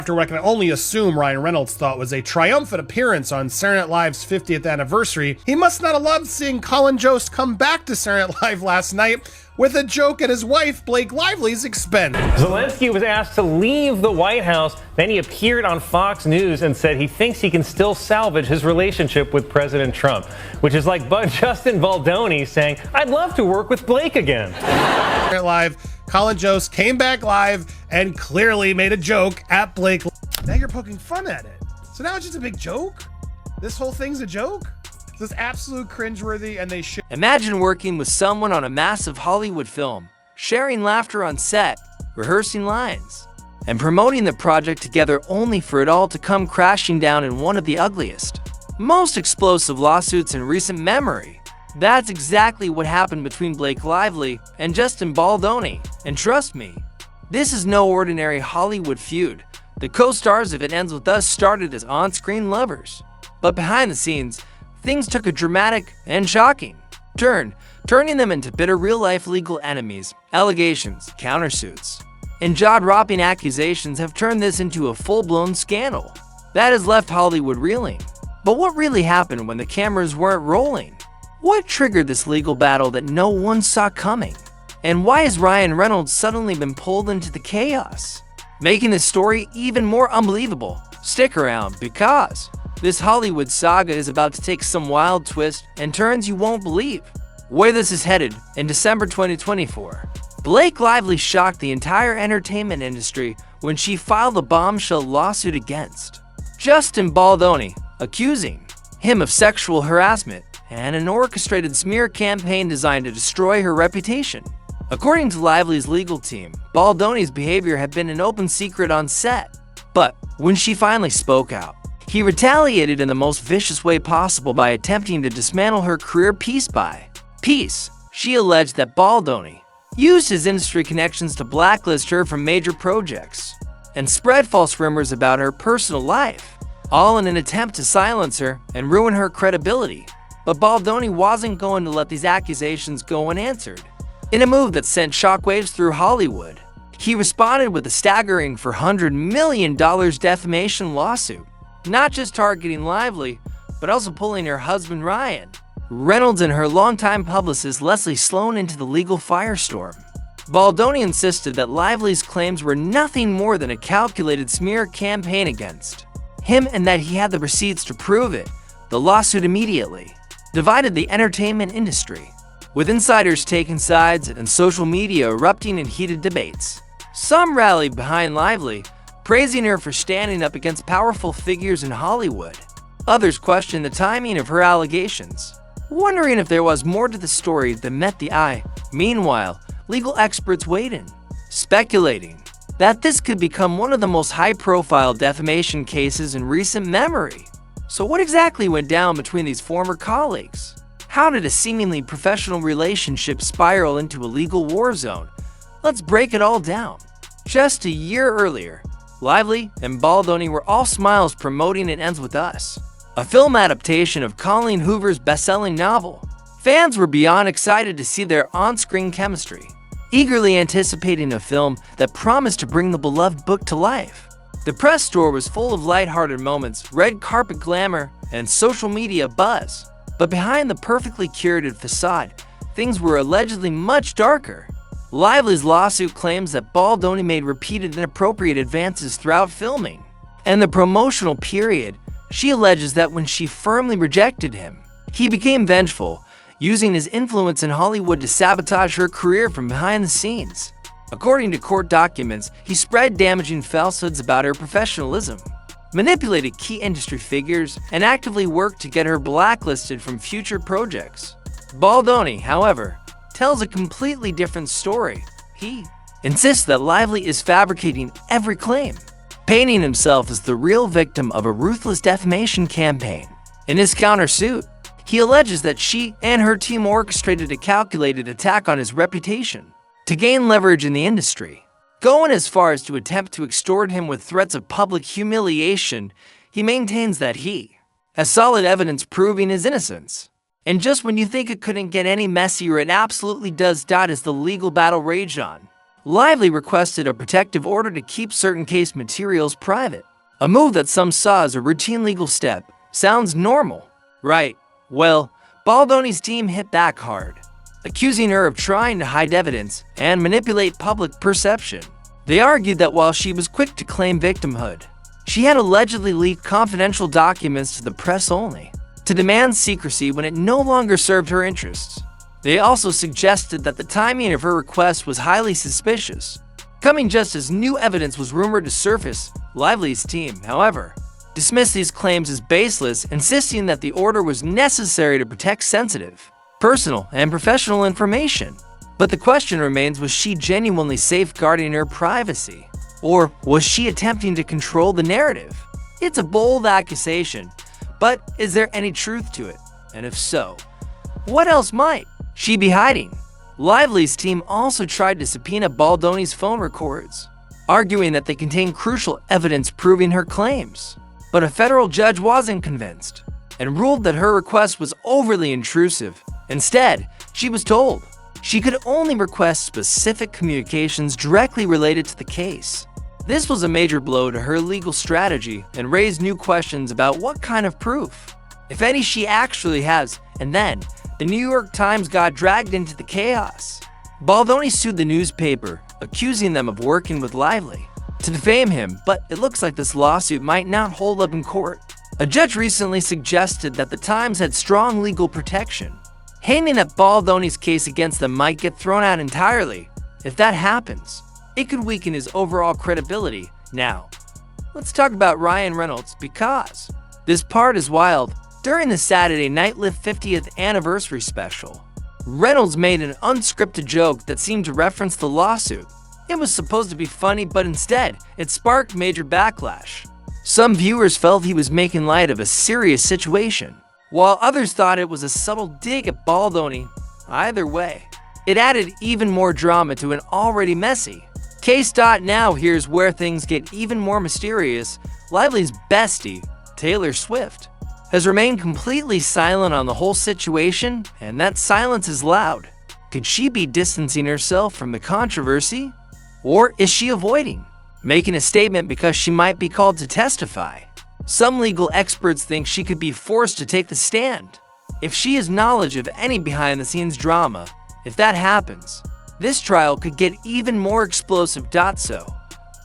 After what I can only assume Ryan Reynolds thought was a triumphant appearance on Saturday Night Live's 50th anniversary, he must not have loved seeing Colin Jost come back to Saturday Night Live last night with a joke at his wife Blake Lively's expense. Zelensky was asked to leave the White House. Then he appeared on Fox News and said he thinks he can still salvage his relationship with President Trump, which is like Justin Baldoni saying, "I'd love to work with Blake again." Saturday Night Live, Colin Jost came back live and clearly made a joke at Blake. Now you're poking fun at it. So now it's just a big joke? This whole thing's a joke? This is absolute cringeworthy, and they should. Imagine working with someone on a massive Hollywood film, sharing laughter on set, rehearsing lines, and promoting the project together only for it all to come crashing down in one of the ugliest, most explosive lawsuits in recent memory. That's exactly what happened between Blake Lively and Justin Baldoni. And trust me, this is no ordinary Hollywood feud. The co-stars of It Ends With Us started as on-screen lovers. But behind the scenes, things took a dramatic and shocking turn, turning them into bitter real-life legal enemies. Allegations, countersuits, and jaw-dropping accusations have turned this into a full-blown scandal that has left Hollywood reeling. But what really happened when the cameras weren't rolling? What triggered this legal battle that no one saw coming? And why has Ryan Reynolds suddenly been pulled into the chaos, making this story even more unbelievable? Stick around, because this Hollywood saga is about to take some wild twists and turns you won't believe. Where this is headed in December 2024, Blake Lively shocked the entire entertainment industry when she filed a bombshell lawsuit against Justin Baldoni, accusing him of sexual harassment and an orchestrated smear campaign designed to destroy her reputation. According to Lively's legal team, Baldoni's behavior had been an open secret on set. But when she finally spoke out, he retaliated in the most vicious way possible by attempting to dismantle her career piece by piece. She alleged that Baldoni used his industry connections to blacklist her from major projects and spread false rumors about her personal life, all in an attempt to silence her and ruin her credibility. But Baldoni wasn't going to let these accusations go unanswered. In a move that sent shockwaves through Hollywood, he responded with a staggering $400 million defamation lawsuit, not just targeting Lively, but also pulling her husband Ryan Reynolds and her longtime publicist Leslie Sloan into the legal firestorm. Baldoni insisted that Lively's claims were nothing more than a calculated smear campaign against him and that he had the receipts to prove it. The lawsuit immediately divided the entertainment industry, with insiders taking sides and social media erupting in heated debates. Some rallied behind Lively, praising her for standing up against powerful figures in Hollywood. Others questioned the timing of her allegations, wondering if there was more to the story than met the eye. Meanwhile, legal experts weighed in, speculating that this could become one of the most high-profile defamation cases in recent memory. So what exactly went down between these former colleagues? How did a seemingly professional relationship spiral into a legal war zone? Let's break it all down. Just a year earlier, Lively and Baldoni were all smiles promoting It Ends With Us, a film adaptation of Colleen Hoover's best-selling novel. Fans were beyond excited to see their on-screen chemistry, eagerly anticipating a film that promised to bring the beloved book to life. The press tour was full of lighthearted moments, red carpet glamour, and social media buzz. But behind the perfectly curated facade, things were allegedly much darker. Lively's lawsuit claims that Baldoni made repeated inappropriate advances throughout filming and the promotional period. She alleges that when she firmly rejected him, he became vengeful, using his influence in Hollywood to sabotage her career from behind the scenes. According to court documents, he spread damaging falsehoods about her professionalism, manipulated key industry figures, and actively worked to get her blacklisted from future projects. Baldoni, however, tells a completely different story. He insists that Lively is fabricating every claim, painting himself as the real victim of a ruthless defamation campaign. In his countersuit, he alleges that she and her team orchestrated a calculated attack on his reputation to gain leverage in the industry, going as far as to attempt to extort him with threats of public humiliation. He maintains that he has solid evidence proving his innocence. And just when you think it couldn't get any messier, it absolutely does. As the legal battle raged on, Lively requested a protective order to keep certain case materials private, a move that some saw as a routine legal step. Sounds normal, right? Well, Baldoni's team hit back hard, accusing her of trying to hide evidence and manipulate public perception. They argued that while she was quick to claim victimhood, she had allegedly leaked confidential documents to the press only, to demand secrecy when it no longer served her interests. They also suggested that the timing of her request was highly suspicious, coming just as new evidence was rumored to surface. Lively's team, however, dismissed these claims as baseless, insisting that the order was necessary to protect sensitive, personal, and professional information. But the question remains, was she genuinely safeguarding her privacy? Or was she attempting to control the narrative? It's a bold accusation, but is there any truth to it? And if so, what else might she be hiding? Lively's team also tried to subpoena Baldoni's phone records, arguing that they contain crucial evidence proving her claims. But a federal judge wasn't convinced and ruled that her request was overly intrusive. Instead, she was told she could only request specific communications directly related to the case. This was a major blow to her legal strategy and raised new questions about what kind of proof, if any, she actually has. And then, the New York Times got dragged into the chaos. Baldoni sued the newspaper, accusing them of working with Lively to defame him, but it looks like this lawsuit might not hold up in court. A judge recently suggested that the Times had strong legal protection, hinting that Baldoni's case against them might get thrown out entirely. If that happens, it could weaken his overall credibility. Now, let's talk about Ryan Reynolds, because this part is wild. During the Saturday Night Live 50th anniversary special, Reynolds made an unscripted joke that seemed to reference the lawsuit. It was supposed to be funny, but instead, it sparked major backlash. Some viewers felt he was making light of a serious situation, while others thought it was a subtle dig at Baldoni. Either way, it added even more drama to an already messy case. Now here's where things get even more mysterious. Lively's bestie, Taylor Swift, has remained completely silent on the whole situation, and that silence is loud. Could she be distancing herself from the controversy? Or is she avoiding making a statement because she might be called to testify? Some legal experts think she could be forced to take the stand if she has knowledge of any behind-the-scenes drama. If that happens, this trial could get even more explosive. So,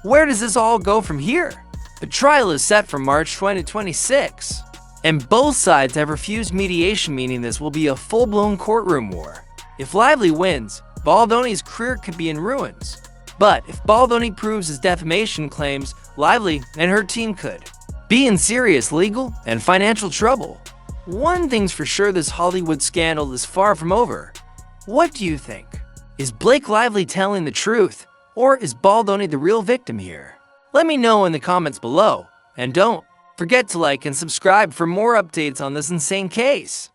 where does this all go from here? The trial is set for March 2026. And both sides have refused mediation, meaning this will be a full-blown courtroom war. If Lively wins, Baldoni's career could be in ruins. But if Baldoni proves his defamation claims, Lively and her team could be in serious legal and financial trouble. One thing's for sure, this Hollywood scandal is far from over. What do you think? Is Blake Lively telling the truth, or is Baldoni the real victim here? Let me know in the comments below, and don't forget to like and subscribe for more updates on this insane case.